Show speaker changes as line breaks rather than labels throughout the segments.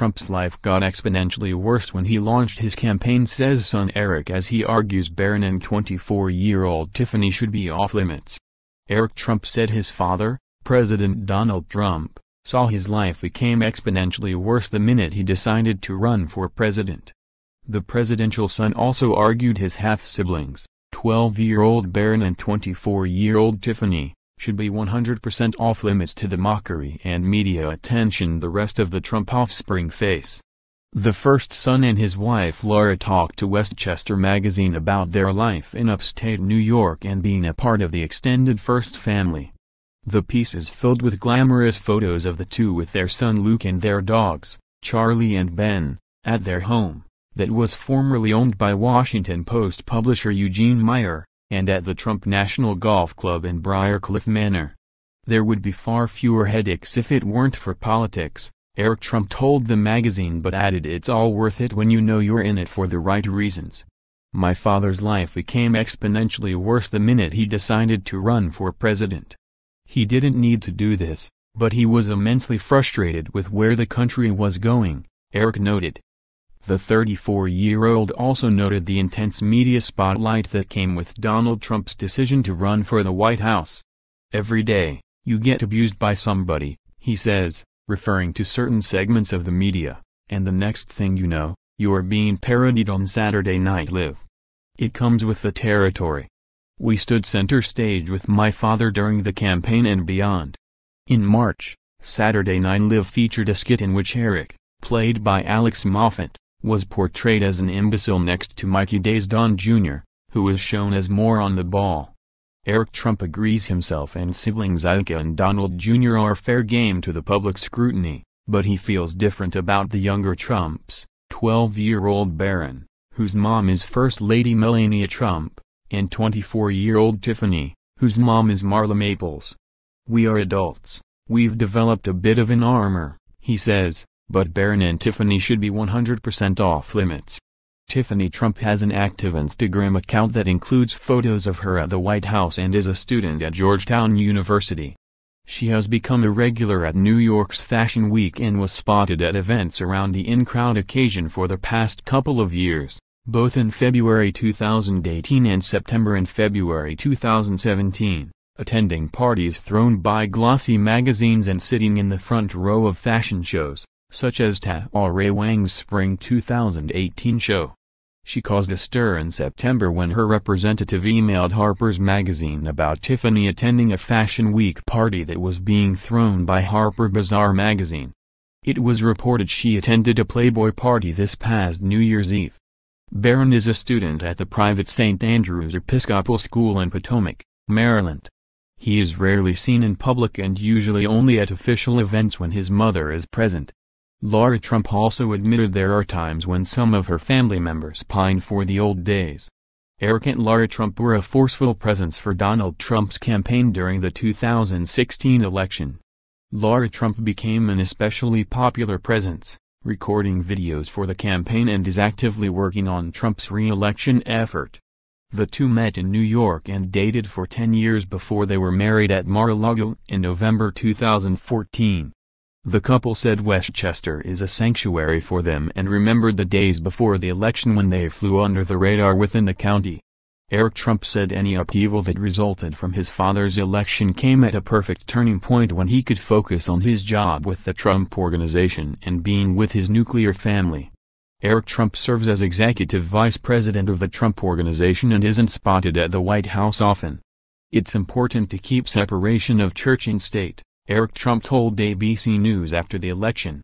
Trump's life got exponentially worse when he launched his campaign, says son Eric, as he argues Barron and 24-year-old Tiffany should be off limits. Eric Trump said his father, President Donald Trump, saw his life became exponentially worse the minute he decided to run for president. The presidential son also argued his half-siblings, 12-year-old Barron and 24-year-old Tiffany, should be 100% off-limits to the mockery and media attention the rest of the Trump offspring face. The first son and his wife Laura talked to Westchester magazine about their life in upstate New York and being a part of the extended first family. The piece is filled with glamorous photos of the two with their son Luke and their dogs, Charlie and Ben, at their home, that was formerly owned by Washington Post publisher Eugene Meyer, and at the Trump National Golf Club in Briarcliff Manor. There would be far fewer headaches if it weren't for politics, Eric Trump told the magazine, but added it's all worth it when you know you're in it for the right reasons. My father's life became exponentially worse the minute he decided to run for president. He didn't need to do this, but he was immensely frustrated with where the country was going, Eric noted. The 34-year-old also noted the intense media spotlight that came with Donald Trump's decision to run for the White House. Every day, you get abused by somebody, he says, referring to certain segments of the media, and the next thing you know, you are being parodied on Saturday Night Live. It comes with the territory. We stood center stage with my father during the campaign and beyond. In March, Saturday Night Live featured a skit in which Eric, played by Alex Moffat, was portrayed as an imbecile next to Mikey Day's Don Jr., who was shown as more on the ball. Eric Trump agrees himself and siblings Ika and Donald Jr. are fair game to the public scrutiny, but he feels different about the younger Trumps, 12-year-old Barron, whose mom is First Lady Melania Trump, and 24-year-old Tiffany, whose mom is Marla Maples. We are adults, we've developed a bit of an armor, he says, but Barron and Tiffany should be 100% off limits. Tiffany Trump has an active Instagram account that includes photos of her at the White House and is a student at Georgetown University. She has become a regular at New York's Fashion Week and was spotted at events around the in-crowd occasion for the past couple of years, both in February 2018 and September and February 2017, attending parties thrown by glossy magazines and sitting in the front row of fashion shows, such as Tao Ray Wang's Spring 2018 show. She caused a stir in September when her representative emailed Harper's Magazine about Tiffany attending a Fashion Week party that was being thrown by Harper Bazaar magazine. It was reported she attended a Playboy party this past New Year's Eve. Barron is a student at the private St. Andrew's Episcopal School in Potomac, Maryland. He is rarely seen in public and usually only at official events when his mother is present. Laura Trump also admitted there are times when some of her family members pine for the old days. Eric and Laura Trump were a forceful presence for Donald Trump's campaign during the 2016 election. Laura Trump became an especially popular presence, recording videos for the campaign and is actively working on Trump's re-election effort. The two met in New York and dated for 10 years before they were married at Mar-a-Lago in November 2014. The couple said Westchester is a sanctuary for them and remembered the days before the election when they flew under the radar within the county. Eric Trump said any upheaval that resulted from his father's election came at a perfect turning point when he could focus on his job with the Trump Organization and being with his nuclear family. Eric Trump serves as executive vice president of the Trump Organization and isn't spotted at the White House often. It's important to keep separation of church and state, Eric Trump told ABC News after the election.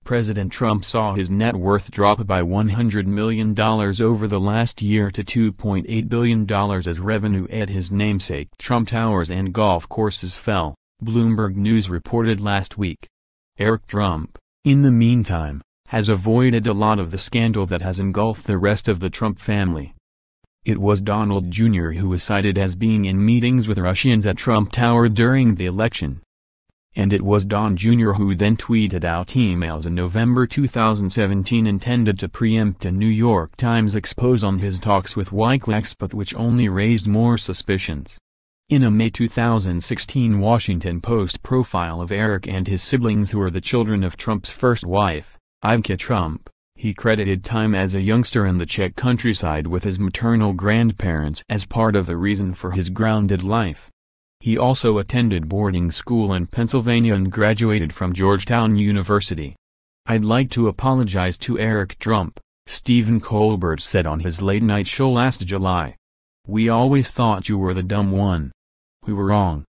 President Trump saw his net worth drop by $100 million over the last year to $2.8 billion as revenue at his namesake Trump Towers and golf courses fell, Bloomberg News reported last week. Eric Trump, in the meantime, has avoided a lot of the scandal that has engulfed the rest of the Trump family. It was Donald Jr. who was cited as being in meetings with Russians at Trump Tower during the election. And it was Don Jr. who then tweeted out emails in November 2017 intended to preempt a New York Times expose on his talks with WikiLeaks but which only raised more suspicions. In a May 2016 Washington Post profile of Eric and his siblings who are the children of Trump's first wife, Ivanka Trump, he credited time as a youngster in the Czech countryside with his maternal grandparents as part of the reason for his grounded life. He also attended boarding school in Pennsylvania and graduated from Georgetown University. "I'd like to apologize to Eric Trump," Stephen Colbert said on his late-night show last July. "We always thought you were the dumb one. We were wrong.